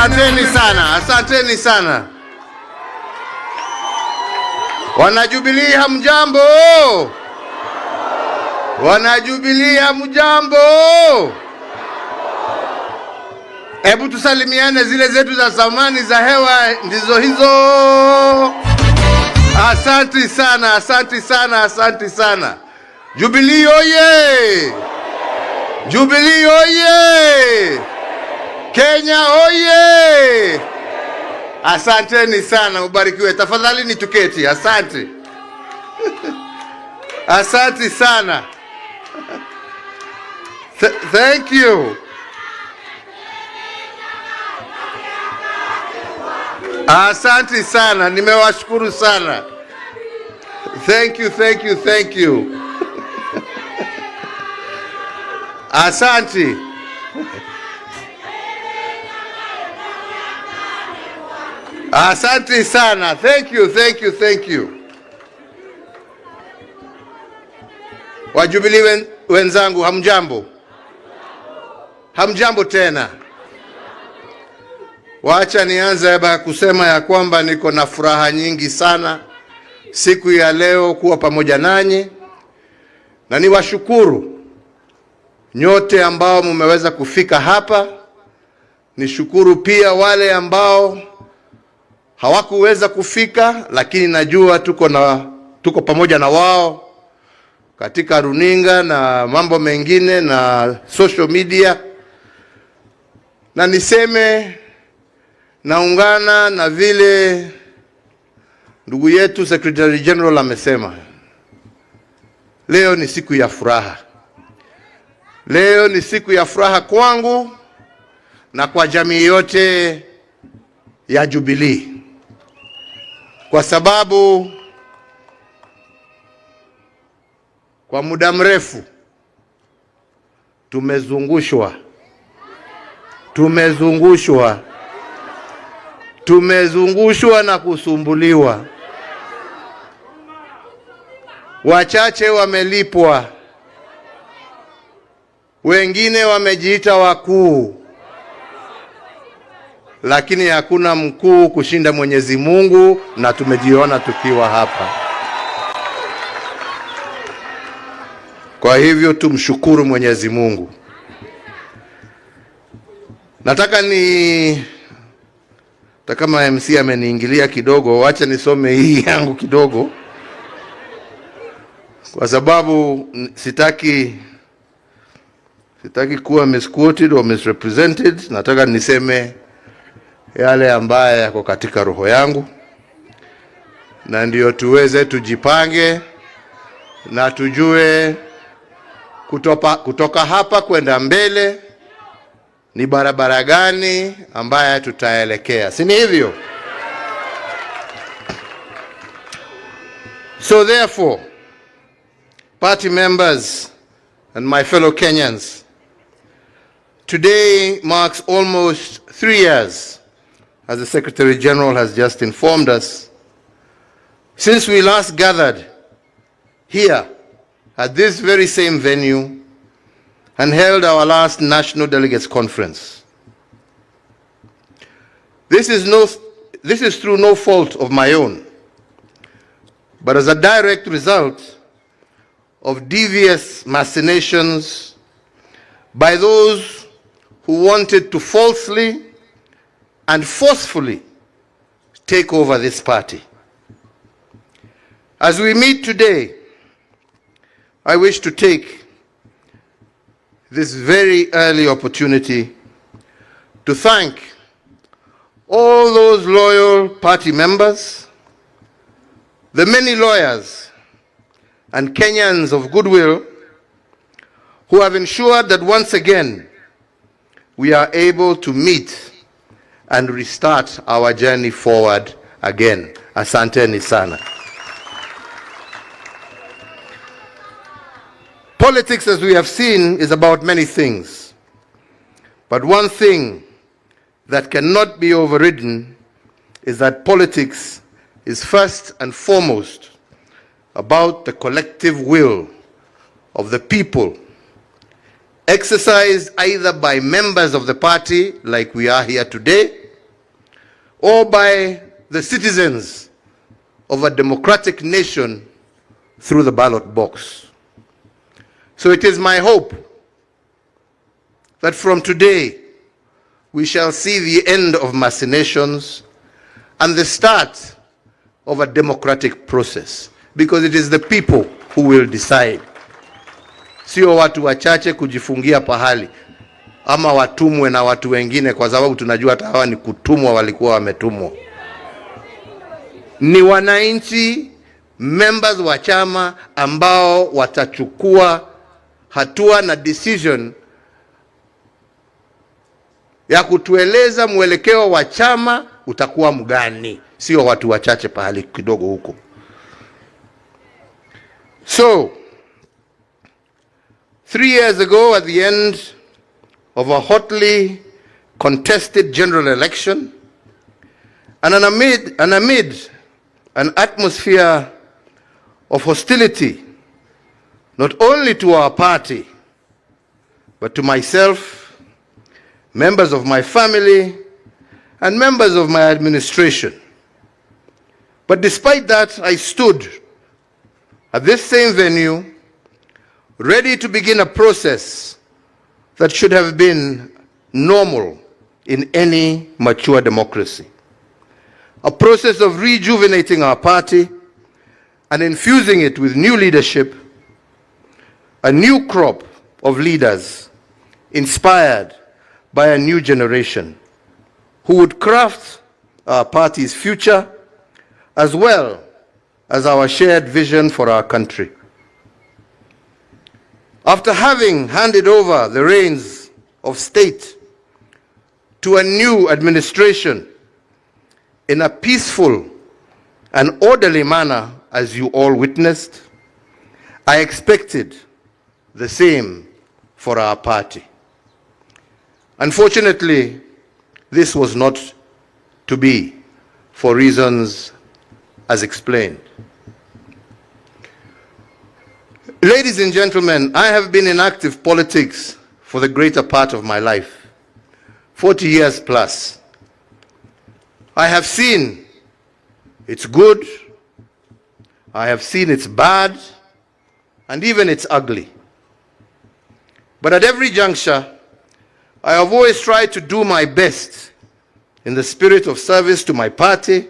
Asanteni sana, asanteni sana. Wanajubilee hamjambo? Wanajubilee hamjambo? Hebu tusalimiane, zile zetu za zamani za hewa ndizo hizo. Asante sana, asante sana, asante sana. Jubilee oye! Jubilee oye! Kenya oye! Asanteni sana, ubarikiwe. Tafadhali ni tuketi. Asante. Asante sana. Thank you. Asante sana, nimewashukuru sana. Thank you, thank you, thank you. Asante. Asante sana. Thank you, thank you, thank you. Wajubilee wenzangu, hamjambo? Hamjambo tena. Wacha nianze kusema ya kwamba niko na furaha nyingi sana siku ya leo kuwa pamoja nanyi, na niwashukuru nyote ambao mmeweza kufika hapa. Nishukuru pia wale ambao hawakuweza kufika, lakini najua tuko pamoja na wao katika runinga na mambo mengine na social media. Na niseme naungana na vile ndugu yetu Secretary General amesema. Leo ni siku ya furaha. Leo ni siku ya furaha kwangu na kwa jamii yote ya Jubilee, kwa sababu kwa muda mrefu tumezungushwa na kusumbuliwa. Wachache wamelipwa, wengine wamejiita wakuu, lakini hakuna mkuu kushinda Mwenyezi Mungu, na tumejiona tukiwa hapa. Kwa hivyo tumshukuru Mwenyezi Mungu. Nataka kama MC ameniingilia kidogo, wacha nisome hii yangu kidogo, kwa sababu sitaki kuwa misquoted or misrepresented. Nataka niseme yale ambaye yako katika roho yangu, na ndio tuweze tujipange na tujue kutoka hapa kwenda mbele ni barabara gani ambaye tutaelekea. Si ni hivyo? So therefore, party members and my fellow Kenyans, today marks almost 3 years, as the Secretary General has just informed us, since we last gathered here at this very same venue and held our last National Delegates Conference. This is through no fault of my own, but as a direct result of devious machinations by those who wanted to falsely and forcefully take over this party. As we meet today, I wish to take this very early opportunity to thank all those loyal party members, the many lawyers and Kenyans of goodwill who have ensured that once again we are able to meet and restart our journey forward again. Asanteni sana. Politics, as we have seen, is about many things. But one thing that cannot be overridden is that politics is first and foremost about the collective will of the people, exercised either by members of the party, like we are here today, or by the citizens of a democratic nation through the ballot box. So it is my hope that from today we shall see the end of machinations and the start of a democratic process, because it is the people who will decide. Sio watu wachache kujifungia pahali ama watumwe na watu wengine, kwa sababu tunajua hata hawa ni kutumwa, walikuwa wametumwa. Ni wananchi, members wa chama ambao watachukua hatua na decision ya kutueleza mwelekeo wa chama utakuwa mgani, sio watu wachache pahali kidogo huko. So 3 years ago, at the end of a hotly contested general election, and amid an atmosphere of hostility, not only to our party, but to myself, members of my family, and members of my administration. But despite that, I stood at this same venue, ready to begin a process that should have been normal in any mature democracy. A process of rejuvenating our party and infusing it with new leadership, a new crop of leaders inspired by a new generation who would craft our party's future as well as our shared vision for our country. After having handed over the reins of state to a new administration in a peaceful and orderly manner, as you all witnessed, I expected the same for our party. Unfortunately, this was not to be, for reasons as explained. Ladies and gentlemen, I have been in active politics for the greater part of my life, 40 years plus. I have seen its good, I have seen its bad, and even its ugly. But at every juncture, I have always tried to do my best in the spirit of service to my party,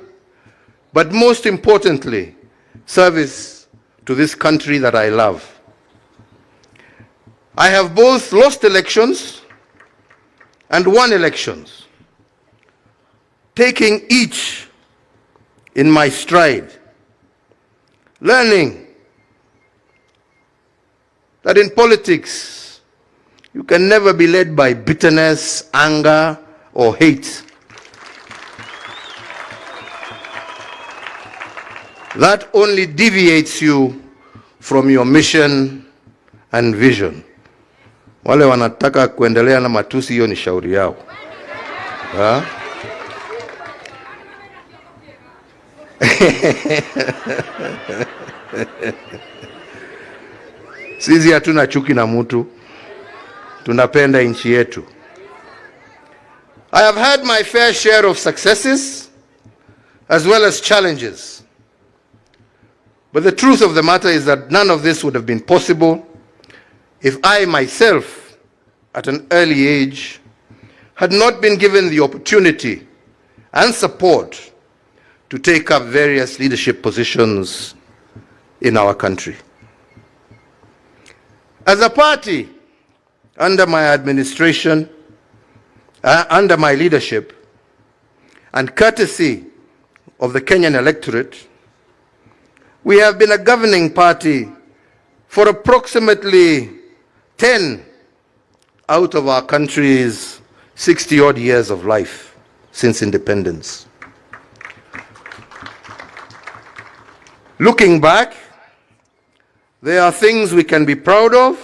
but most importantly, service to this country that I love. I have both lost elections and won elections, taking each in my stride, learning that in politics, you can never be led by bitterness, anger, or hate. That only deviates you from your mission and vision. Wale wanataka kuendelea na matusi, hiyo ni shauri yao. Sisi hatuna chuki na mtu, tunapenda nchi yetu. I have had my fair share of successes as well as challenges. But the truth of the matter is that none of this would have been possible if I myself, at an early age, had not been given the opportunity and support to take up various leadership positions in our country. As a party, under my administration, under my leadership, and courtesy of the Kenyan electorate, we have been a governing party for approximately 10 out of our country's 60-odd years of life since independence. Looking back, there are things we can be proud of,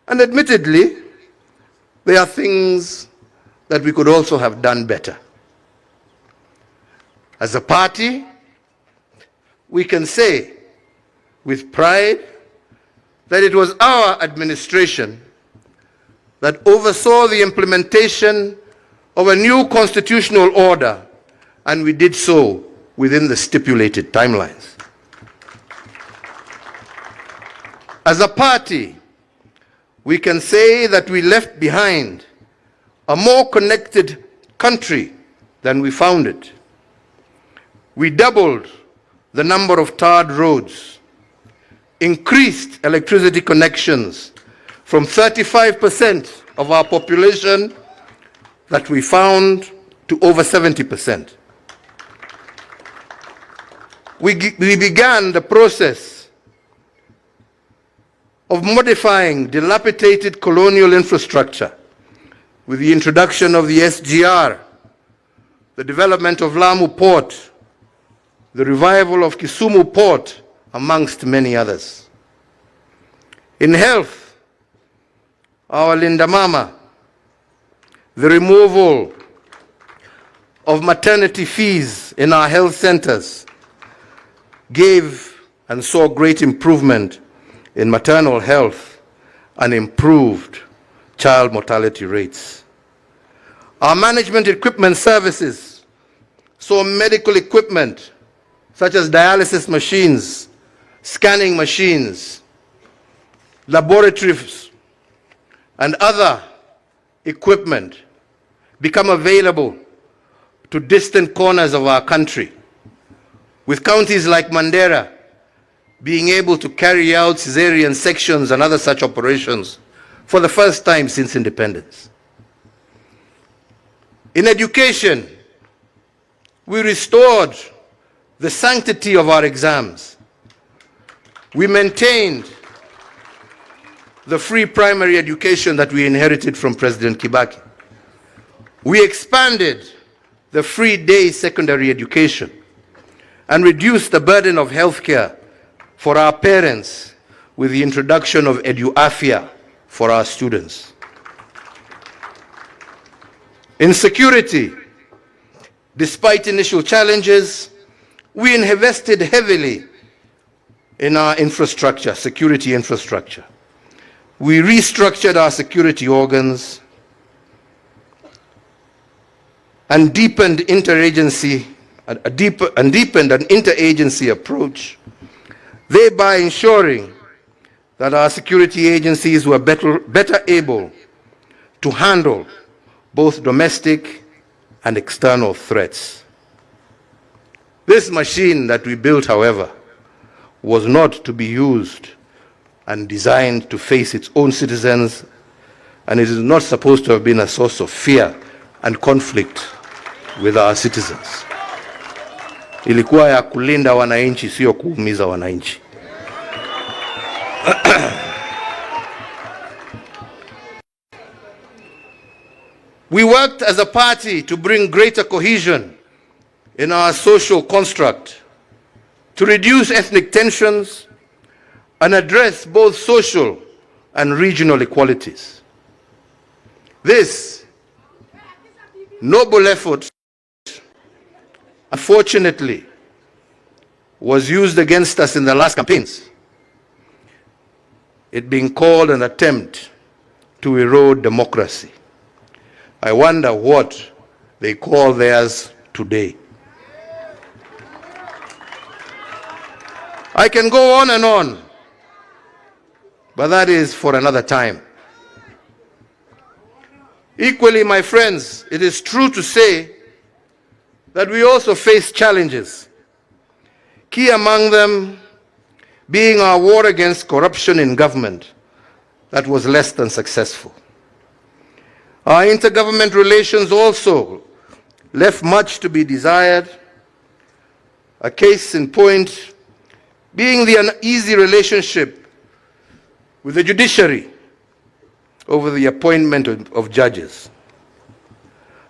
and admittedly, there are things that we could also have done better. As a party, we can say with pride that it was our administration that oversaw the implementation of a new constitutional order, and we did so within the stipulated timelines. As a party, we can say that we left behind a more connected country than we found it. We doubled the number of tarred roads, increased electricity connections from 35% of our population that we found to over 70%. We began the process of modifying dilapidated colonial infrastructure with the introduction of the SGR, the development of Lamu Port, the revival of Kisumu Port, amongst many others. In health, our Linda Mama, the removal of maternity fees in our health centers gave and saw great improvement in maternal health and improved child mortality rates. Our management equipment services saw medical equipment such as dialysis machines, scanning machines, laboratories, and other equipment become available to distant corners of our country, with counties like Mandera being able to carry out cesarean sections and other such operations for the first time since independence. In education, we restored the sanctity of our exams. We maintained the free primary education that we inherited from President Kibaki. We expanded the free day secondary education and reduced the burden of healthcare for our parents with the introduction of EduAfia for our students. In security, despite initial challenges, we invested heavily in our infrastructure, security infrastructure. We restructured our security organs and deepened an interagency approach, thereby ensuring that our security agencies were better able to handle both domestic and external threats. This machine that we built, however, was not to be used and designed to face its own citizens, and it is not supposed to have been a source of fear and conflict with our citizens. Ilikuwa ya kulinda wananchi, sio kuumiza wananchi. We worked as a party to bring greater cohesion in our social construct, to reduce ethnic tensions and address both social and regional inequalities. This noble effort, unfortunately, was used against us in the last campaigns, it being called an attempt to erode democracy. I wonder what they call theirs today. I can go on and on, but that is for another time. Equally, my friends, it is true to say that we also face challenges, key among them being our war against corruption in government that was less than successful. Our intergovernment relations also left much to be desired, a case in point being the uneasy relationship with the judiciary over the appointment of judges.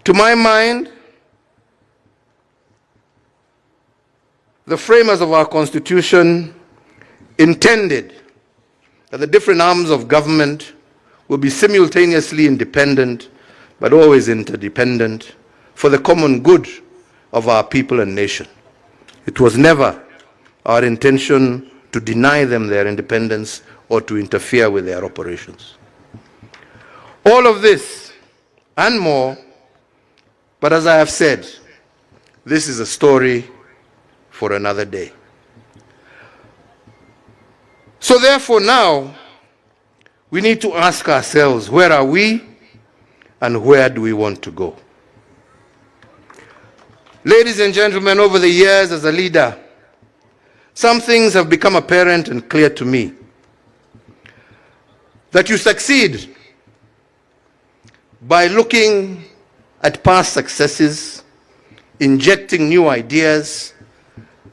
To my mind, the framers of our Constitution intended that the different arms of government will be simultaneously independent, but always interdependent, for the common good of our people and nation. It was never our intention to deny them their independence or to interfere with their operations. All of this and more But as I have said, this is a story for another day. So therefore now, we need to ask ourselves, where are we and where do we want to go? Ladies and gentlemen, over the years as a leader, some things have become apparent and clear to me. That you succeed by looking at past successes, injecting new ideas,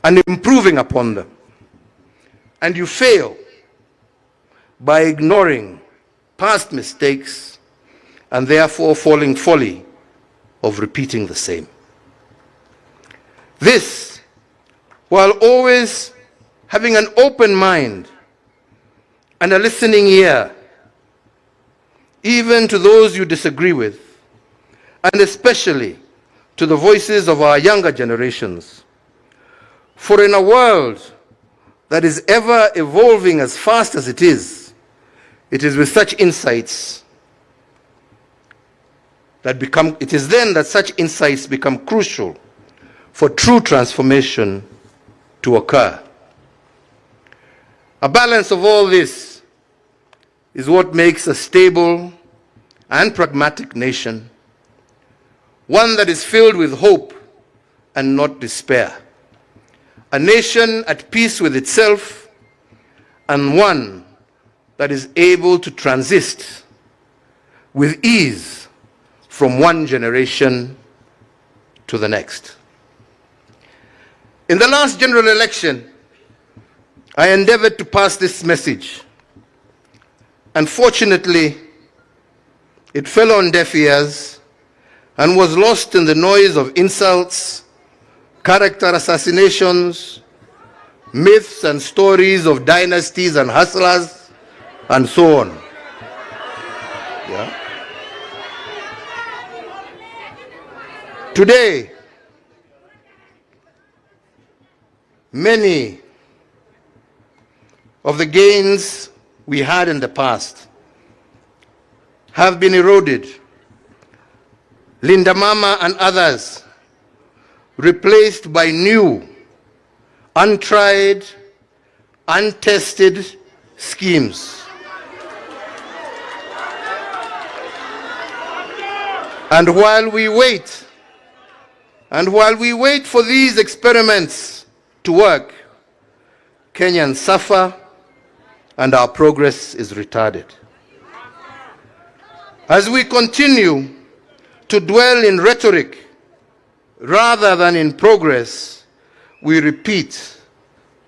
and improving upon them. And you fail by ignoring past mistakes and therefore falling folly of repeating the same. This, while always having an open mind and a listening ear, even to those you disagree with, and especially to the voices of our younger generations. For in a world that is ever evolving as fast as it is with such insights that it is then that such insights become crucial for true transformation to occur. A balance of all this is what makes a stable and pragmatic nation, one that is filled with hope and not despair, a nation at peace with itself, and one that is able to transist with ease from one generation to the next. In the last general election, I endeavored to pass this message. Unfortunately, it fell on deaf ears and was lost in the noise of insults, character assassinations, myths and stories of dynasties and hustlers, and so on. Yeah. Today, many of the gains we had in the past have been eroded. Linda Mama and others replaced by new, untried, untested schemes. And while we wait for these experiments to work, Kenyans suffer and our progress is retarded. As we continue to dwell in rhetoric rather than in progress, we repeat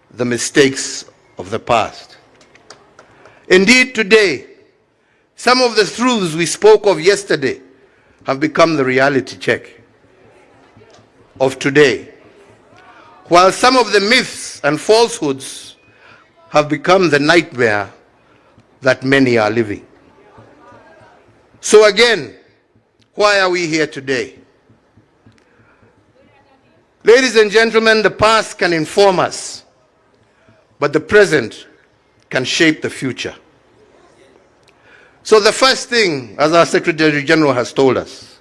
the mistakes of the past. Indeed, today, some of the truths we spoke of yesterday have become the reality check of today, while some of the myths and falsehoods have become the nightmare that many are living. So again, why are we here today? Ladies and gentlemen, the past can inform us, but the present can shape the future. So the first thing, as our Secretary General has told us,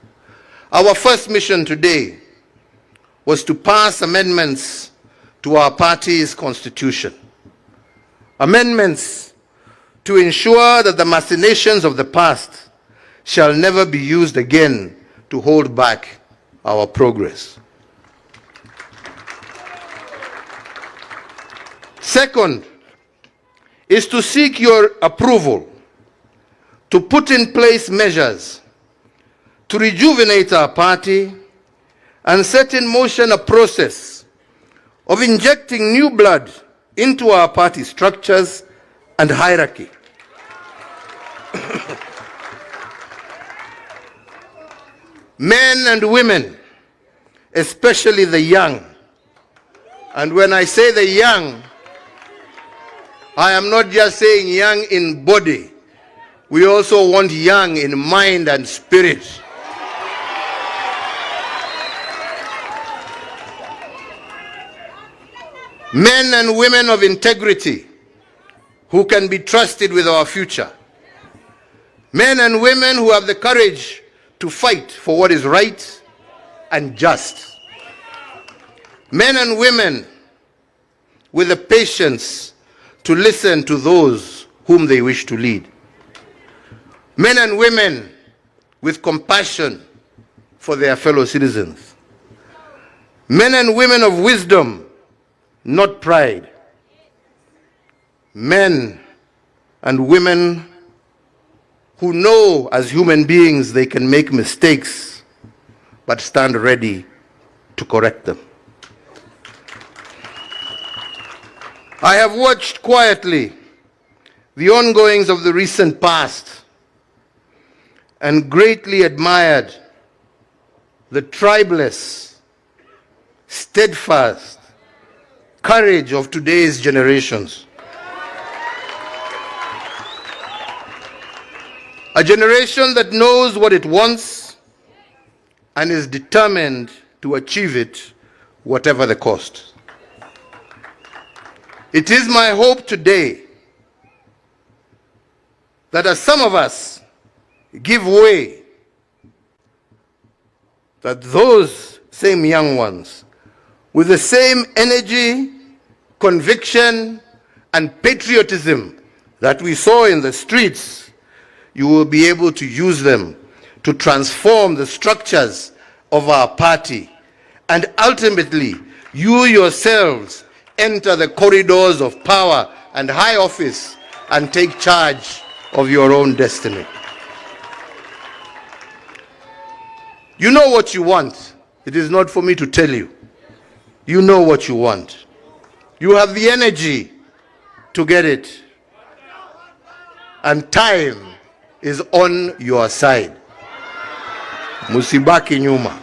our first mission today was to pass amendments to our party's constitution. Amendments to ensure that the machinations of the past shall never be used again to hold back our progress. Second is to seek your approval to put in place measures to rejuvenate our party and set in motion a process of injecting new blood into our party structures and hierarchy. Men and women, especially the young, and when I say the young, I am not just saying young in body. We also want young in mind and spirit. Men and women of integrity who can be trusted with our future. Men and women who have the courage to fight for what is right and just. Men and women with the patience to listen to those whom they wish to lead. Men and women with compassion for their fellow citizens. Men and women of wisdom, not pride. Men and women who know as human beings they can make mistakes, but stand ready to correct them. I have watched quietly the ongoings of the recent past and greatly admired the tribeless, steadfast courage of today's generations. A generation that knows what it wants and is determined to achieve it, whatever the cost. It is my hope today that as some of us give way, that those same young ones, with the same energy, conviction, and patriotism that we saw in the streets, you will be able to use them to transform the structures of our party, and ultimately you yourselves enter the corridors of power and high office and take charge of your own destiny. You know what you want. It is not for me to tell you. You know what you want. You have the energy to get it. And time is on your side. Musibaki nyuma.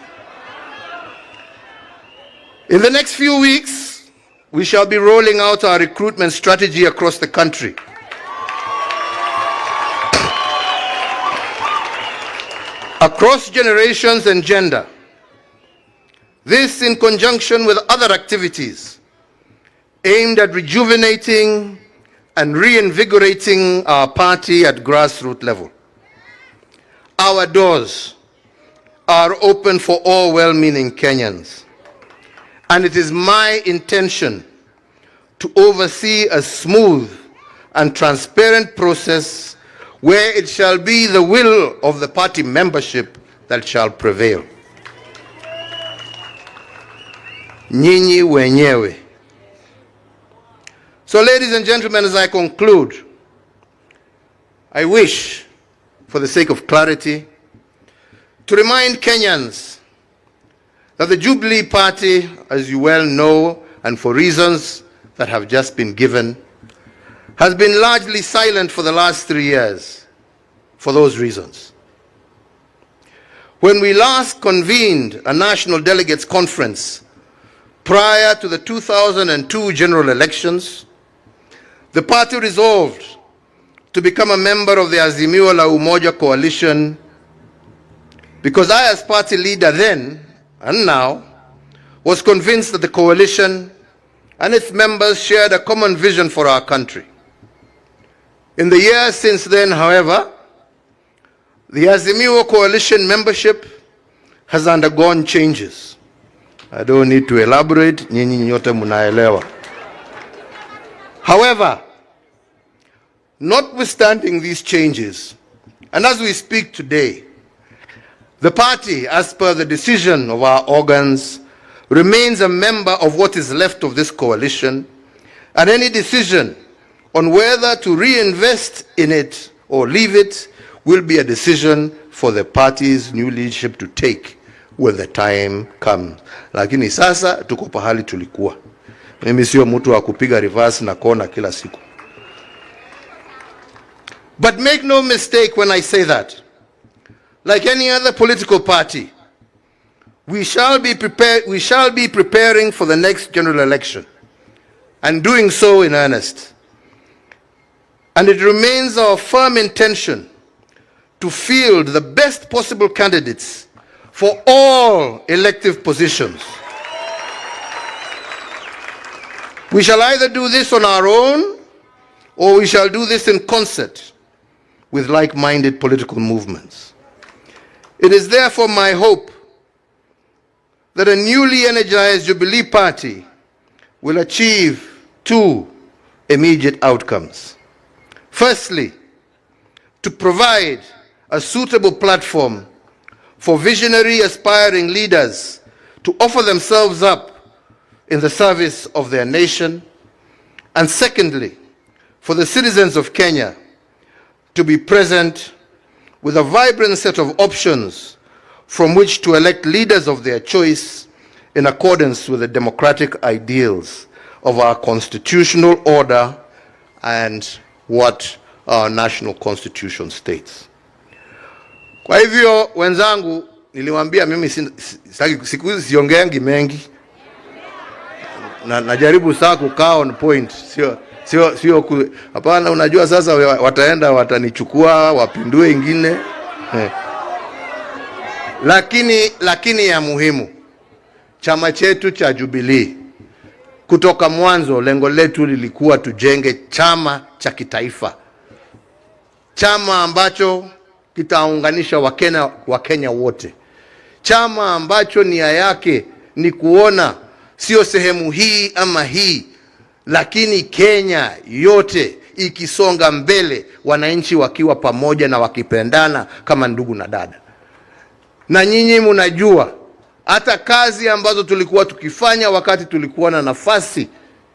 In the next few weeks, we shall be rolling out our recruitment strategy across the country. Across generations and gender. This in conjunction with other activities aimed at rejuvenating and reinvigorating our party at grassroots level. Our doors are open for all well-meaning Kenyans, and it is my intention to oversee a smooth and transparent process where it shall be the will of the party membership that shall prevail. Nyinyi wenyewe. So, ladies and gentlemen, as I conclude, I wish, for the sake of clarity, to remind Kenyans that the Jubilee Party, as you well know, and for reasons that have just been given, has been largely silent for the last 3 years for those reasons. When we last convened a national delegates conference prior to the 2002 general elections, the party resolved to become a member of the Azimio la Umoja coalition because I, as party leader then and now, was convinced that the coalition and its members shared a common vision for our country. In the years since then, however, the Azimio coalition membership has undergone changes. I don't need to elaborate, nyinyi nyote mnaelewa. However, notwithstanding these changes, and as we speak today, the party, as per the decision of our organs, remains a member of what is left of this coalition, and any decision on whether to reinvest in it or leave it will be a decision for the party's new leadership to take when the time comes. Lakini sasa tuko pahali tulikuwa. Mimi sio mtu wa kupiga reverse na kona kila siku. But make no mistake when I say that. Like any other political party, we shall be preparing for the next general election, and doing so in earnest. And it remains our firm intention to field the best possible candidates for all elective positions. We shall either do this on our own, or we shall do this in concert with like-minded political movements. It is therefore my hope that a newly energized Jubilee Party will achieve two immediate outcomes. Firstly, to provide a suitable platform for visionary aspiring leaders to offer themselves up in the service of their nation. And secondly, for the citizens of Kenya to be present with a vibrant set of options from which to elect leaders of their choice in accordance with the democratic ideals of our constitutional order and what our national constitution states. Kwa hivyo wenzangu, niliwaambia mimi siku hizi siongeangi mengi, na najaribu saa kukaa on point, sio hapana. Unajua sasa wataenda watanichukua wapindue ingine lakini ya muhimu, chama chetu cha Jubilee kutoka mwanzo lengo letu lilikuwa tujenge chama cha kitaifa, chama ambacho kitaunganisha Wakenya wote, chama ambacho nia yake ni kuona sio sehemu hii ama hii, lakini Kenya yote ikisonga mbele, wananchi wakiwa pamoja na wakipendana kama ndugu na dada. Na nyinyi mnajua hata kazi ambazo tulikuwa tukifanya wakati tulikuwa na nafasi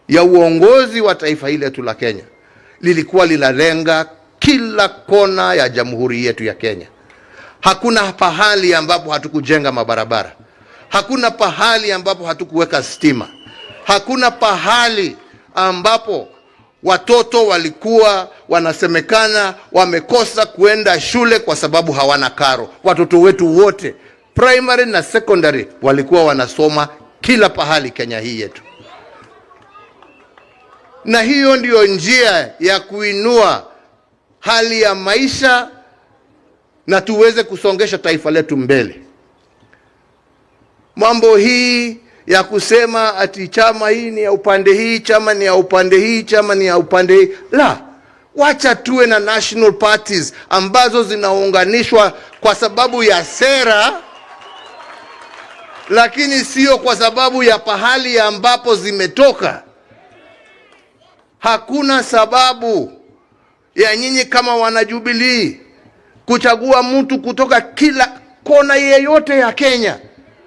ya uongozi wa taifa hili letu la Kenya, lilikuwa linalenga kila kona ya jamhuri yetu ya Kenya. Hakuna pahali ambapo hatukujenga mabarabara, hakuna pahali ambapo hatukuweka stima, hakuna pahali ambapo watoto walikuwa wanasemekana wamekosa kuenda shule kwa sababu hawana karo. Watoto wetu wote primary na secondary walikuwa wanasoma kila pahali Kenya hii yetu. Na hiyo ndio njia ya kuinua hali ya maisha na tuweze kusongesha taifa letu mbele. Mambo hii ya kusema ati chama hii ni ya upande hii, chama ni ya upande hii, chama ni ya upande hii, la, wacha tuwe na national parties ambazo zinaunganishwa kwa sababu ya sera, lakini sio kwa sababu ya pahali ambapo zimetoka. Hakuna sababu ya nyinyi kama wanajubilee kuchagua mtu kutoka kila kona yeyote ya Kenya.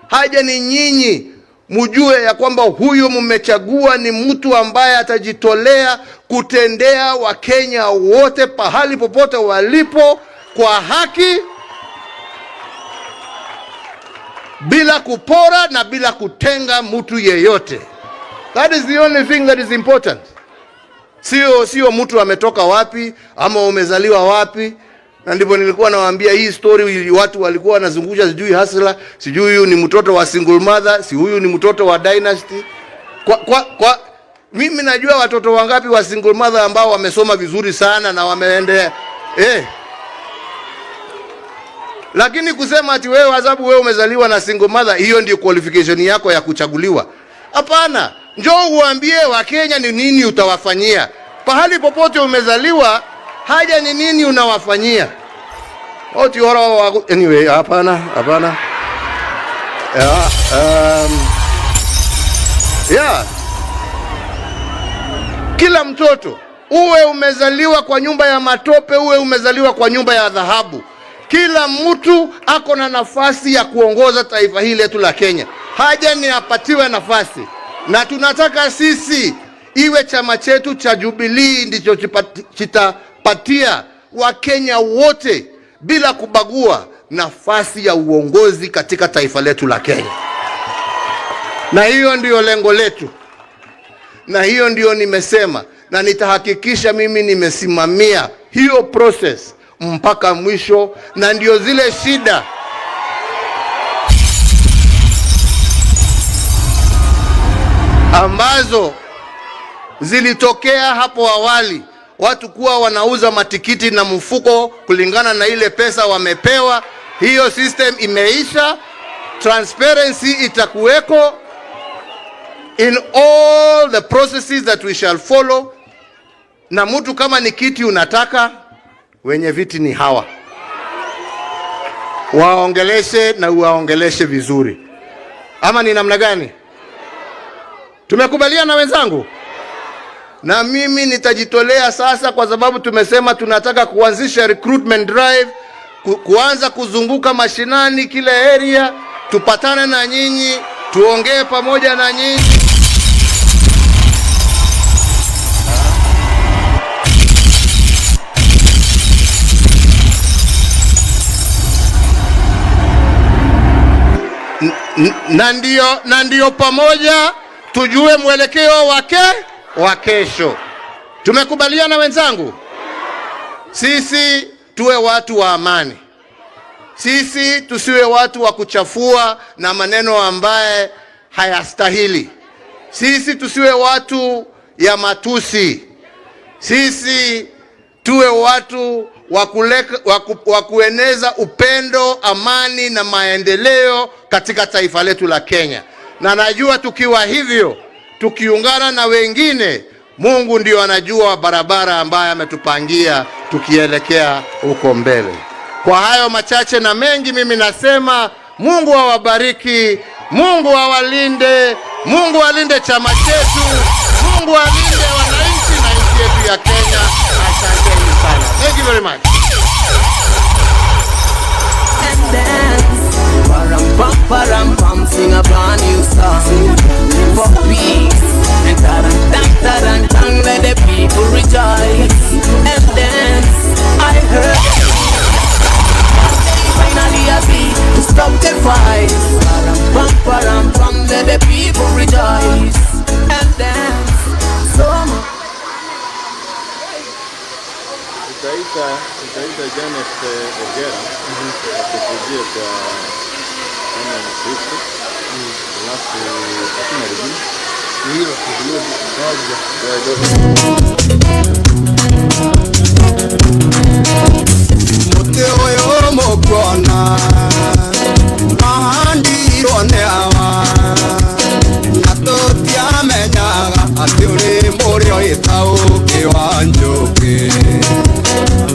Haja ni nyinyi mjue ya kwamba huyo mmechagua ni mtu ambaye atajitolea kutendea Wakenya wote pahali popote walipo kwa haki, bila kupora na bila kutenga mtu yeyote. That is the only thing that is important. Sio mtu ametoka wapi ama umezaliwa wapi. Na ndipo nilikuwa nawaambia hii story, watu walikuwa wanazungusha sijui hasla, sijui huyu ni mtoto wa single mother, si huyu ni mtoto wa dynasty. Mimi najua watoto wangapi wa single mother ambao wamesoma vizuri sana na wameendea lakini kusema ati wewe sababu wewe umezaliwa na single mother, hiyo ndio qualification yako ya kuchaguliwa. Hapana, njoo uambie Wakenya ni nini utawafanyia. Pahali popote umezaliwa, haja ni nini unawafanyia. Anyway, hapana. Kila mtoto, uwe umezaliwa kwa nyumba ya matope, uwe umezaliwa kwa nyumba ya dhahabu, kila mtu ako na nafasi ya kuongoza taifa hili letu la Kenya. Haja ni apatiwe nafasi. Na tunataka sisi iwe chama chetu cha Jubilee ndicho chitapatia Wakenya wote bila kubagua nafasi ya uongozi katika taifa letu la Kenya. Na hiyo ndio lengo letu. Na hiyo ndio nimesema, na nitahakikisha mimi nimesimamia hiyo process mpaka mwisho. Na ndio zile shida ambazo zilitokea hapo awali, watu kuwa wanauza matikiti na mfuko kulingana na ile pesa wamepewa. Hiyo system imeisha. Transparency itakuweko in all the processes that we shall follow. Na mtu kama ni kiti unataka, wenye viti ni hawa, waongeleshe na uwaongeleshe vizuri. Ama ni namna gani? Tumekubaliana wenzangu? Na mimi nitajitolea sasa, kwa sababu tumesema tunataka kuanzisha recruitment drive, kuanza kuzunguka mashinani kila area, tupatane na nyinyi, tuongee pamoja na nyinyi. Na ndio pamoja tujue mwelekeo wa kesho. Tumekubaliana wenzangu? Sisi tuwe watu wa amani. Sisi tusiwe watu wa kuchafua na maneno ambaye hayastahili. Sisi tusiwe watu ya matusi. Sisi tuwe watu wa kueneza upendo, amani na maendeleo katika taifa letu la Kenya. Na najua tukiwa hivyo, tukiungana na wengine, Mungu ndio anajua barabara ambayo ametupangia tukielekea huko mbele. Kwa hayo machache na mengi, mimi nasema Mungu awabariki, Mungu awalinde, Mungu alinde chama chetu, Mungu alinde wananchi na nchi yetu ya Kenya. Asanteni sana. Thank you very much. Param, sing a brand new song for peace. And taran, let the people rejoice and dance. I heard finally a beat to stop the fight. Param, let the people rejoice and dance. So utaita Janet Ogera tukujie kwa kama Kristo alafu hakuna lingine hilo muteo yo mokona mahandiro neawa natotia menyaga ati uri murio itau kiwanjo